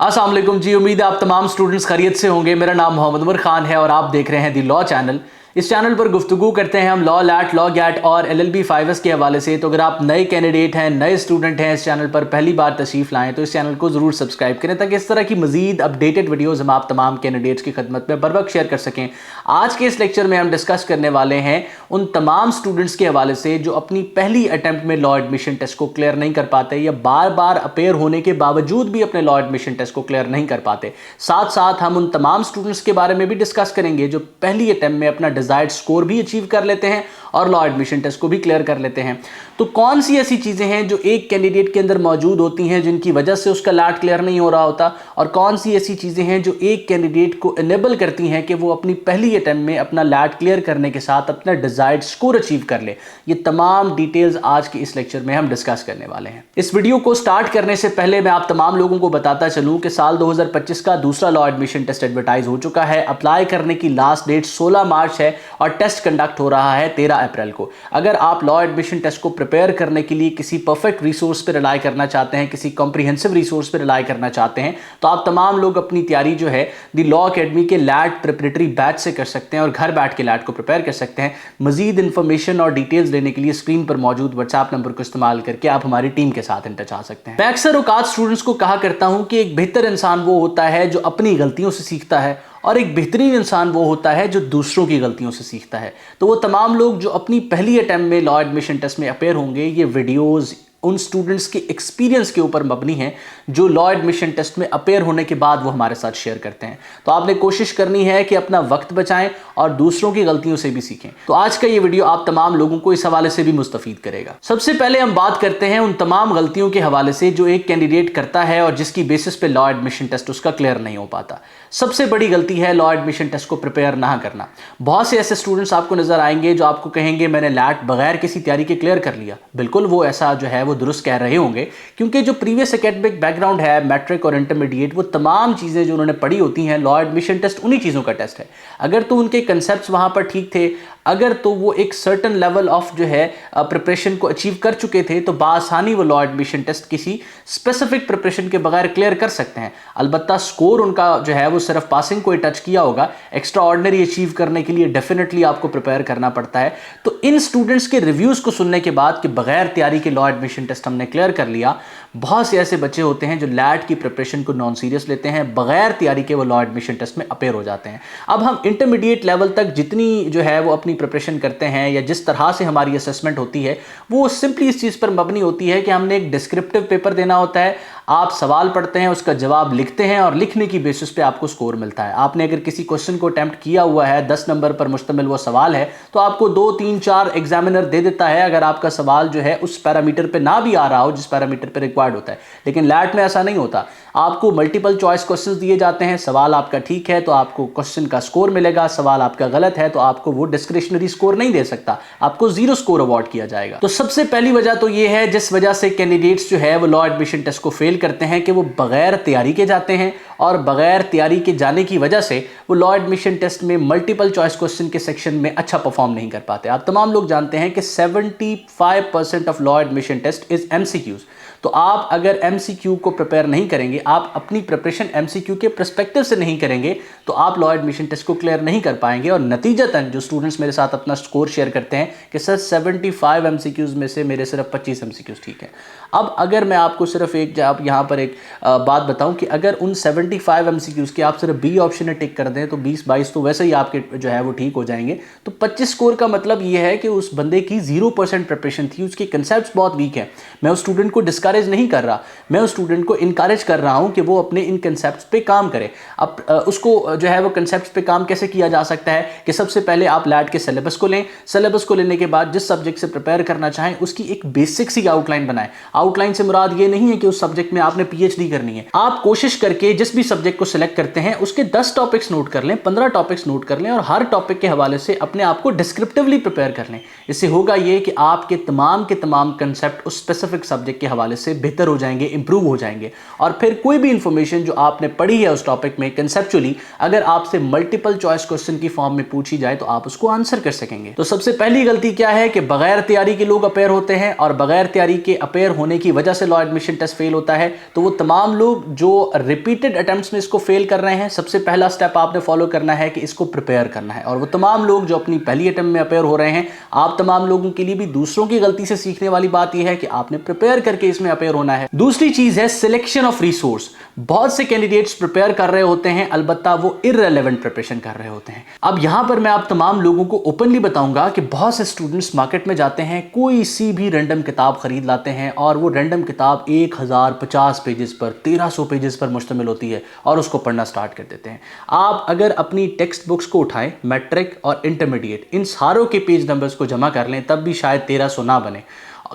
अस्सलाम वालेकुम जी। उम्मीद है आप तमाम स्टूडेंट्स खैरियत से होंगे। मेरा नाम मोहम्मद उमर खान है और आप देख रहे हैं दी लॉ चैनल। इस चैनल पर गुफ्तगू करते हैं हम लॉ लैट, लॉ गैट और LLB 5S के हवाले से। तो अगर आप नए कैंडिडेट हैं, नए स्टूडेंट हैं, इस चैनल पर पहली बार तशरीफ़ लाएं तो इस चैनल को ज़रूर सब्सक्राइब करें ताकि इस तरह की मजीद अपडेटेड वीडियोज़ हम आप तमाम कैंडिडेट्स की खदमत में बर वक्त शेयर कर सकें। आज के इस लेक्चर में हम डिस्कस करने वाले हैं उन तमाम स्टूडेंट्स के हवाले से जो अपनी पहली अटैम्प्ट में लॉ एडमिशन टेस्ट को क्लियर नहीं कर पाते या बार बार अपेयर होने के बावजूद भी अपने लॉ एडमिशन टेस्ट को क्लियर नहीं कर पाते। साथ साथ हम उन तमाम स्टूडेंट्स के बारे में भी डिस्कस करेंगे जो पहली अटैम्प्ट में अपना डिजायर्ड स्कोर भी अचीव कर लेते हैं और लॉ एडमिशन टेस्ट को भी क्लियर कर लेते हैं। तो कौन सी ऐसी चीजें हैं जो एक कैंडिडेट के अंदर मौजूद होती हैं जिनकी वजह से उसका लैट क्लियर नहीं हो रहा होता, और कौन सी ऐसी चीजें हैं जो एक कैंडिडेट को इनेबल करती हैं कि वो अपनी पहली अटेम्प्ट में अपना लैट क्लियर करने के साथ अपना डिजायर्ड स्कोर अचीव कर ले। ये तमाम डिटेल्स आज के इस लेक्चर में हम डिस्कस करने वाले हैं। इस वीडियो को स्टार्ट करने से पहले मैं आप तमाम लोगों को बताता चलूं कि साल 2025 का दूसरा लॉ एडमिशन टेस्ट एडवर्टाइज हो चुका है। अप्लाई करने की लास्ट डेट 16 मार्च है और टेस्ट कंडक्ट हो रहा है 13 अप्रैल को। अगर आप लॉ एडमिशन टेस्ट को प्रिपेयर करने के लिए किसी परफेक्ट रिसोर्स पर रिलाई करना चाहते हैं, किसी कॉम्प्रिहेंसिव रिसोर्स पर रिलाई करना चाहते हैं, तो आप तमाम लोग अपनी तैयारी जो है दी लॉ अकेडमी के लैट प्रिपरेटरी बैच से कर सकते हैं और घर बैठ के लैट को प्रिपेयर कर सकते हैं। मजीद इंफॉर्मेशन और डिटेल्स लेने के लिए स्क्रीन पर मौजूद व्हाट्सएप नंबर को इस्तेमाल करके आप हमारी टीम के साथ इन टच आ सकते हैं। मैं अक्सर औकात स्टूडेंट्स को कहा करता हूं कि एक बेहतर इंसान वो होता है जो अपनी गलतियों से सीखता है और एक बेहतरीन इंसान वो होता है जो दूसरों की गलतियों से सीखता है। तो वो तमाम लोग जो अपनी पहली अटेम्प्ट में लॉ एडमिशन टेस्ट में अपेयर होंगे, ये वीडियोस उन स्टूडेंट्स के एक्सपीरियंस के ऊपर मबनी हैं जो लॉ एडमिशन टेस्ट में अपेयर होने के बाद वो हमारे साथ शेयर करते हैं। तो आपने कोशिश करनी है कि अपना वक्त बचाएं और दूसरों की गलतियों से भी सीखें। तो आज का ये वीडियो आप तमाम लोगों को इस हवाले से भी मुस्तफीद करेगा। सबसे पहले हम बात करते हैं उन तमाम गलतियों के हवाले से जो एक कैंडिडेट करता है और जिसकी बेसिस पे लॉ एडमिशन टेस्ट उसका क्लियर नहीं हो पाता। सबसे बड़ी गलती है लॉ एडमिशन टेस्ट को प्रिपेयर ना करना। बहुत से ऐसे स्टूडेंट्स आपको नजर आएंगे जो आपको कहेंगे मैंने लैट बगैर किसी तैयारी के क्लियर कर लिया। बिल्कुल वो ऐसा जो है वो दुरुस्त कह रहे होंगे, क्योंकि जो प्रीवियस एकेडमिक बैकग्राउंड है, मैट्रिक और इंटरमीडिएट, वो तमाम चीजें जो उन्होंने पढ़ी होती हैं, लॉ एडमिशन टेस्ट उन्हीं चीजों का टेस्ट है। अगर तो उनके कंसेप्ट्स वहां पर ठीक थे, अगर तो वो एक सर्टन लेवल ऑफ जो है प्रिपरेशन को अचीव कर चुके थे, तो बासानी वो लॉ एडमिशन टेस्ट किसी स्पेसिफिक प्रिपरेशन के बगैर क्लियर कर सकते हैं। अलबत्ता स्कोर उनका जो है वो सिर्फ पासिंग को ही टच किया होगा। एक्स्ट्रा ऑर्डिनरी अचीव करने के लिए डेफिनेटली आपको प्रिपेयर करना पड़ता है। तो इन स्टूडेंट्स के रिव्यूज को सुनने के बाद कि बगैर तैयारी के लॉ एडमिशन टेस्ट हमने क्लियर कर लिया, बहुत से ऐसे बच्चे होते हैं जो लैट की प्रिपरेशन को नॉन सीरियस लेते हैं, बगैर तैयारी के वो लॉ एडमिशन टेस्ट में अपेयर हो जाते हैं। अब हम इंटरमीडिएट लेवल तक जितनी जो है वो अपनी प्रिपरेशन करते हैं या जिस तरह से हमारी असेसमेंट होती है, वो सिंपली इस चीज पर मबनी होती है कि हमने एक डिस्क्रिप्टिव पेपर देना होता है। आप सवाल पढ़ते हैं, उसका जवाब लिखते हैं और लिखने की बेसिस पे आपको स्कोर मिलता है। आपने अगर किसी क्वेश्चन को अटेम्प्ट किया हुआ है, 10 नंबर पर मुश्तमिल वो सवाल है, तो आपको 2, 3, 4 एग्जामिनर दे देता है अगर आपका सवाल जो है उस पैरामीटर पे ना भी आ रहा हो जिस पैरामीटर पे रिक्वायर्ड होता है। लेकिन लैट में ऐसा नहीं होता। आपको मल्टीपल चॉइस क्वेश्चंस दिए जाते हैं। सवाल आपका ठीक है तो आपको क्वेश्चन का स्कोर मिलेगा, सवाल आपका गलत है तो आपको वो डिस्क्रिशनरी स्कोर नहीं दे सकता, आपको 0 स्कोर अवार्ड किया जाएगा। तो सबसे पहली वजह तो ये है जिस वजह से कैंडिडेट्स जो है वो लॉ एडमिशन टेस्ट को फेल करते हैं कि वो बगैर तैयारी के जाते हैं, और बगैर तैयारी के जाने की वजह से वो लॉ एडमिशन टेस्ट में मल्टीपल चॉइस क्वेश्चन के सेक्शन में अच्छा परफॉर्म नहीं कर पाते। आप तमाम लोग जानते हैं कि 75% of law admission test is MCQs। तो आप अगर MCQ को प्रिपेयर नहीं करेंगे, आप अपनी प्रिपरेशन MCQ के पर्सपेक्टिव से नहीं करेंगे, तो आप लॉ एडमिशन टेस्ट को क्लियर नहीं कर पाएंगे। और नतीजतन जो स्टूडेंट्स मेरे साथ अपना स्कोर शेयर करते हैं कि सर 75 MCQs में से मेरे सिर्फ 25 MCQs ठीक है। अब अगर मैं आपको सिर्फ एक यहाँ पर एक बात बताऊं कि अगर उन 75 MCQs के आप सिर्फ B ऑप्शन में टिक कर दें तो 20-22 तो वैसे ही आपके जो है वो ठीक हो जाएंगे। तो 25 स्कोर का मतलब ये है कि उस बंदे की 0% प्रिपरेशन थी, उसके कंसेप्ट्स बहुत वीक हैं। मैं उस स्टूडेंट को डिस्करेज नहीं कर रहा, मैं उस स्टूडेंट को इनकरेज कर रहा हूं कि वो अपने इन कंसेप्ट्स पे काम करे। अब उसको जो है वो कंसेप्ट्स पे काम कैसे किया जा सकता है कि सबसे पहले आप लैट के सिलेबस को लें। सिलेबस को लेने के बाद जिस सब्जेक्ट से प्रिपेयर करना चाहें उसकी एक बेसिक सी आउटलाइन बनाएं। आउटलाइन से मुराद ये नहीं है कि उस सब्जेक्ट में आपने PhD करनी है। आप कोशिश करके जिस भी सब्जेक्ट को सिलेक्ट करते हैं उसके 10 टॉपिक्स नोट कर लें, 15 टॉपिक्स नोट कर लें और हर टॉपिक के हवाले से अपने आप को डिस्क्रिप्टिवली प्रिपेयर कर लें। इससे होगा ये कि आपके तमाम के तमाम कंसेप्ट उस स्पेसिफिक सब्जेक्ट के हवाले से बेहतर हो जाएंगे, इंप्रूव हो जाएंगे। और फिर कोई भी इंफॉर्मेशन जो आपने पढ़ी है उस टॉपिक में कंसेप्चुअली, अगर आपसे मल्टीपल चॉइस क्वेश्चन की फॉर्म में पूछी जाए तो आप उसको आंसर कर सकेंगे। तो सबसे पहली गलती क्या है कि बगैर तैयारी के लोग अपेयर होते हैं, और बगैर तैयारी के अपेयर होने की वजह से लॉ एडमिशन टेस्ट फेल होता है। तो वो तमाम लोग जो रिपीटेड अटेम्प्ट्स में इसको फेल कर रहे हैं, सबसे पहला स्टेप आपने फॉलो करना है कि इसको प्रिपेयर करना है। और वो तमाम लोग जो अपनी पहली अटेम्प्ट में अपेयर हो रहे हैं, आप तमाम लोगों के लिए भी दूसरों की गलती से सीखने वाली बात यह है कि आपने प्रिपेयर करके इसमें अपेयर होना है। दूसरी चीज है सिलेक्शन ऑफ रिसोर्स। बहुत से कैंडिडेट्स प्रिपेयर कर रहे होते हैं, अलबत्ता वो इररिलेवेंट प्रिपरेशन कर रहे होते हैं। अब यहां पर मैं आप तमाम लोगों को ओपनली बताऊंगा कि बहुत से स्टूडेंट्स मार्केट में जाते हैं, कोई सी भी रैंडम किताब खरीद लाते हैं, और वो रैंडम किताब 1050 पेजेस पर, 1300 पेजेस पर मुश्तमिल होती है, और उसको पढ़ना स्टार्ट कर देते हैं। आप अगर अपनी टेक्स्ट बुक्स को उठाएं, मैट्रिक और इंटरमीडिएट, इन सारों के पेज नंबर्स को जमा कर लें, तब भी शायद 1300 ना बने।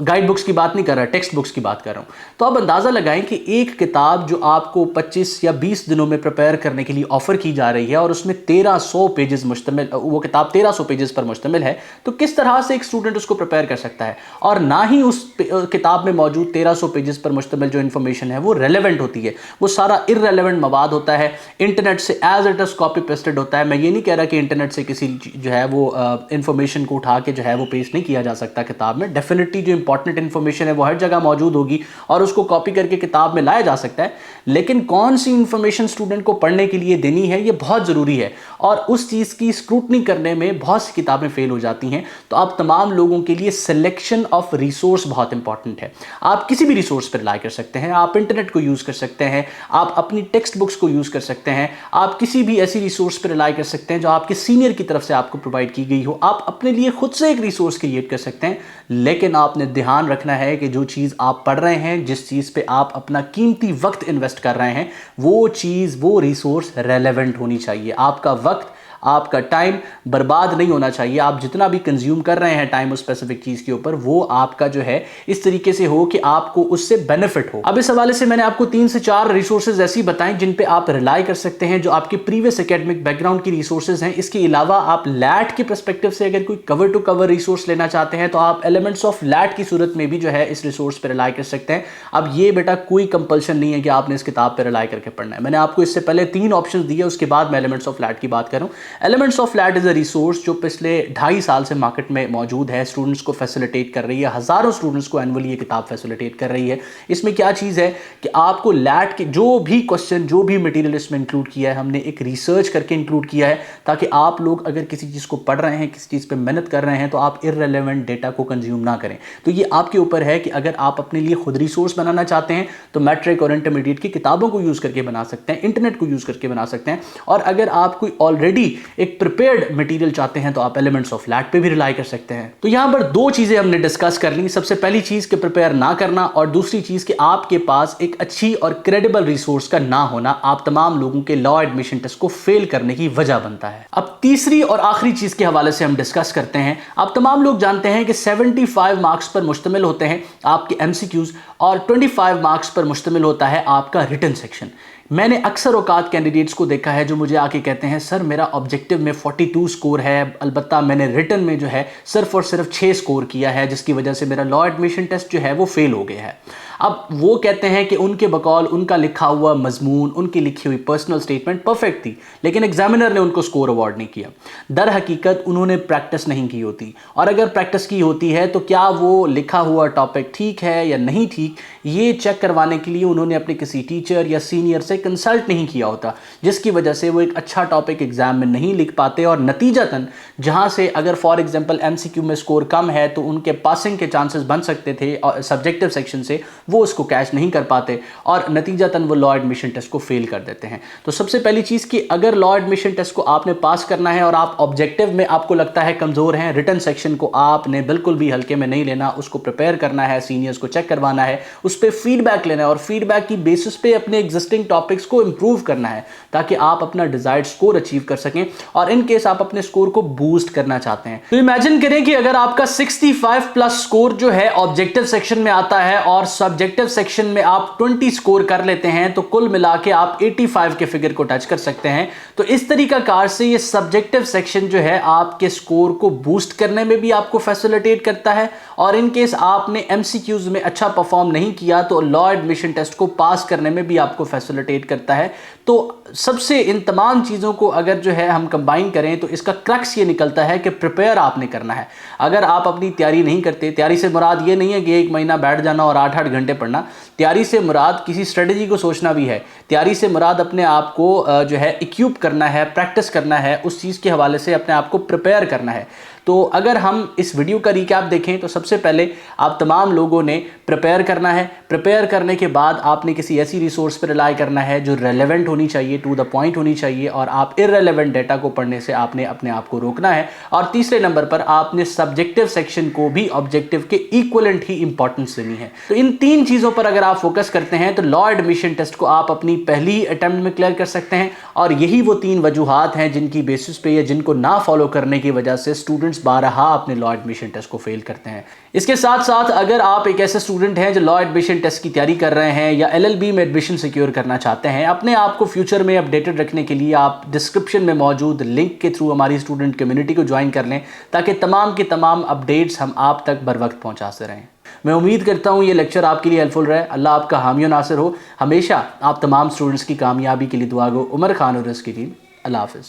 गाइड बुक्स की बात नहीं कर रहा, टेक्स्ट बुक्स की बात कर रहा हूं। तो आप अंदाजा लगाएं कि एक किताब जो आपको 25 या 20 दिनों में प्रिपेयर करने के लिए ऑफर की जा रही है, और उसमें 1300 पेजेस मुश्तमिल, वो किताब 1300 पेजेस पर मुश्तमिल है, तो किस तरह से एक स्टूडेंट उसको प्रिपेयर कर सकता है? और ना ही उस किताब में मौजूद 1300 पेजेस पर मुश्तमिल जो इन्फॉर्मेशन है वो रेलेवेंट होती है, वो सारा इररेलेवेंट मवाद होता है, इंटरनेट से as it is copy pasted होता है। मैं ये नहीं कह रहा कि इंटरनेट से किसी जो है वो इंफॉर्मेशन को उठा के जो है वो पेस्ट नहीं किया जा सकता किताब में। डेफिनेटली जो इंपॉर्टेंट इंफॉर्मेशन है वो हर जगह मौजूद होगी और उसको कॉपी करके किताब में लाया जा सकता है, लेकिन कौन सी इंफॉर्मेशन स्टूडेंट को पढ़ने के लिए देनी है ये बहुत जरूरी है, और उस चीज की स्क्रूटनी करने में बहुत सी किताबें फेल हो जाती हैं। तो आप तमाम लोगों के लिए सिलेक्शन ऑफ रिसोर्स बहुत इंपॉर्टेंट है। आप किसी भी रिसोर्स पर रिलाई कर सकते हैं, आप इंटरनेट को यूज कर सकते हैं, आप अपनी टेक्स्ट बुक्स को यूज कर सकते हैं, आप किसी भी ऐसी रिसोर्स पर रिलाई कर सकते हैं जो आपके सीनियर की तरफ से आपको प्रोवाइड की गई हो। आप अपने लिए खुद से एक रिसोर्स क्रिएट कर सकते हैं, लेकिन आपने ध्यान रखना है कि जो चीज़ आप पढ़ रहे हैं, जिस चीज़ पे आप अपना कीमती वक्त इन्वेस्ट कर रहे हैं, वो चीज़, वो रिसोर्स रेलेवेंट होनी चाहिए। आपका वक्त, आपका टाइम बर्बाद नहीं होना चाहिए। आप जितना भी कंज्यूम कर रहे हैं टाइम उस स्पेसिफिक चीज़ के ऊपर, वो आपका जो है इस तरीके से हो कि आपको उससे बेनिफिट हो। अब इस हवाले से मैंने आपको 3 से 4 रिसोर्सेज ऐसी बताएं जिन पे आप रिलाई कर सकते हैं, जो आपके प्रीवियस एकेडमिक बैकग्राउंड की रिसोर्सेज हैं। इसके अलावा आप लैट के पर्सपेक्टिव से अगर कोई कवर टू कवर रिसोर्स लेना चाहते हैं तो आप एलिमेंट्स ऑफ लैट की सूरत में भी जो है इस रिसोर्स पर रिलाई कर सकते हैं। अब ये बेटा कोई कंपल्शन नहीं है कि आपने इस किताब पर रिलाई करके पढ़ना है। मैंने आपको इससे पहले 3 ऑप्शन दिए, उसके बाद मैं एलिमेंट्स ऑफ लैट की बात करूं। Elements of LAT is a resource जो पिछले 2.5 साल से मार्केट में मौजूद है, स्टूडेंट्स को फैसिलिटेट कर रही है, हजारों स्टूडेंट्स को एनुअली ये किताब फैसिलिटेट कर रही है। इसमें क्या चीज़ है कि आपको लैट के जो भी क्वेश्चन, जो भी मटेरियल इसमें इंक्लूड किया है, हमने एक रिसर्च करके इंक्लूड किया है, ताकि आप लोग अगर किसी चीज़ को पढ़ रहे हैं, किसी चीज़ पर मेहनत कर रहे हैं, तो आप इररिलेवेंट डेटा को कंज्यूम ना करें। तो ये आपके ऊपर है कि अगर आप अपने लिए खुद रिसोर्स बनाना चाहते हैं तो मैट्रिक और इंटरमीडिएट की किताबों को यूज़ करके बना सकते हैं, इंटरनेट को यूज़ करके बना सकते हैं। और अगर आप कोई ऑलरेडी एक प्रिपेयर्ड मटेरियल चाहते हैं तो आप एलिमेंट्स ऑफ लैट पे भी रिलाई कर सकते हैं। तो यहां पर 2 चीजें हमने डिस्कस कर ली। सबसे पहली चीज कि प्रिपेयर ना करना, और दूसरी चीज कि आपके पास एक अच्छी और क्रेडिबल रिसोर्स का ना होना आप तमाम लोगों के लॉ एडमिशन टेस्ट को फेल करने की वजह बनता है। अब तीसरी और आखिरी चीज के हवाले से हम डिस्कस करते हैं। आप तमाम लोग जानते हैं कि 75 मार्क्स पर मुश्तमिल होते हैं आपके एमसीक्यूज, और 25 मार्क्स पर मुश्तमिल होता है आपका रिटन सेक्शन। मैंने अक्सर औकात कैंडिडेट्स को देखा है जो मुझे आके कहते हैं, सर मेरा ऑब्जेक्टिव में 42 स्कोर है, अलबत्ता मैंने रिटन में जो है सिर्फ और सिर्फ 6 स्कोर किया है, जिसकी वजह से मेरा लॉ एडमिशन टेस्ट जो है वो फेल हो गया है। अब वो कहते हैं कि उनके बकौल उनका लिखा हुआ मजमून, उनकी लिखी हुई पर्सनल स्टेटमेंट परफेक्ट थी, लेकिन एग्जामिनर ने उनको स्कोर अवार्ड नहीं किया। दर हकीकत उन्होंने प्रैक्टिस नहीं की होती, और अगर प्रैक्टिस की होती है तो क्या वो लिखा हुआ टॉपिक ठीक है या नहीं ठीक, ये चेक करवाने के लिए उन्होंने अपने किसी टीचर या सीनियर से कंसल्ट नहीं किया होता, जिसकी वजह से वो एक अच्छा टॉपिक एग्जाम में नहीं लिख पाते, और नतीजतन जहां से अगर फॉर एग्जांपल एमसीक्यू में स्कोर कम है तो उनके पासिंग के चांसेस बन सकते थे और सब्जेक्टिव सेक्शन से, वो उसको कैच नहीं कर पाते, और नतीजतन वो लॉ एडमिशन टेस्ट को फेल कर देते हैं। तो सबसे पहली चीज कि अगर लॉ एडमिशन टेस्ट को आपने पास करना है और आप ऑब्जेक्टिव में आपको लगता है कमजोर हैं, रिटन सेक्शन को आपने बिल्कुल भी हल्के में नहीं लेना, उसको प्रिपेयर करना है, सीनियर्स को चेक करवाना है, उस पर फीडबैक लेना है, और फीडबैक की बेसिस पे अपने एग्जिस्टिंग टॉपिक्स को इंप्रूव करना है, ताकि आप अपना डिजायर्ड स्कोर अचीव कर सकें। और इन केस आप अपने स्कोर को बूस्ट करना चाहते हैं तो इमेजिन करें कि अगर आपका 65 प्लस स्कोर जो है ऑब्जेक्टिव सेक्शन में आता है और सब्जेक्टिव सेक्शन में आप 20 स्कोर कर लेते हैं, तो कुल मिला के आप 85 के फिगर को टच कर सकते हैं। तो इस तरीका कार से ये सब्जेक्टिव सेक्शन जो है आपके स्कोर को बूस्ट करने में भी आपको फैसिलिटेट करता है, और इन केस आपने MCQs में अच्छा परफॉर्म नहीं किया तो लॉ एडमिशन टेस्ट को पास करने में भी आपको फैसिलिटेट करता है। तो सबसे इन तमाम चीज़ों को अगर जो है हम कंबाइन करें तो इसका क्रक्स ये निकलता है कि प्रिपेयर आपने करना है। अगर आप अपनी तैयारी नहीं करते, तैयारी से मुराद ये नहीं है कि 1 महीना बैठ जाना और 8-8 घंटे पढ़ना, तैयारी से मुराद किसी स्ट्रेटजी को सोचना भी है। तैयारी से मुराद अपने आप को जो है इक्विप करना है, प्रैक्टिस करना है, उस चीज़ के हवाले से अपने आप को प्रिपेयर करना है। तो अगर हम इस वीडियो का रिकैप देखें तो सबसे पहले आप तमाम लोगों ने प्रिपेयर करना है। प्रिपेयर करने के बाद आपने किसी ऐसी रिसोर्स पर रिलाई करना है जो रेलेवेंट होनी चाहिए, टू द पॉइंट होनी चाहिए, और आप इररेलेवेंट डेटा को पढ़ने से आपने अपने आप को रोकना है। और तीसरे नंबर पर आपने सब्जेक्टिव सेक्शन को भी ऑब्जेक्टिव के इक्वलेंट ही इंपॉर्टेंस देनी है। तो इन 3 चीज़ों पर अगर आप फोकस करते हैं तो लॉ एडमिशन टेस्ट को आप अपनी पहली अटेम्प्ट में क्लियर कर सकते हैं। और यही वो 3 वजूहात हैं जिनकी बेसिस पे या जिनको ना फॉलो करने की वजह से स्टूडेंट्स बारहा अपने लॉ एडमिशन टेस्ट को फेल करते हैं। इसके साथ साथ अगर आप एक ऐसे स्टूडेंट हैं जो लॉ एडमिशन टेस्ट की तैयारी कर रहे हैं या LLB में एडमिशन सिक्योर करना चाहते हैं, अपने आप को फ्यूचर में अपडेटेड रखने के लिए आप डिस्क्रिप्शन में मौजूद लिंक के थ्रू हमारी स्टूडेंट कम्युनिटी को ज्वाइन कर लें ताकि तमाम के तमाम अपडेट्स हम आप तक बर वक्त पहुँचाते रहें। मैं उम्मीद करता हूँ ये लेक्चर आपके लिए हेल्पफुल रहे। अल्लाह आपका हामी और नासिर हो। हमेशा आप तमाम स्टूडेंट्स की कामयाबी के लिए दुआ गो। उमर खान और इसकी टीम। अल्लाह हाफ़िज़।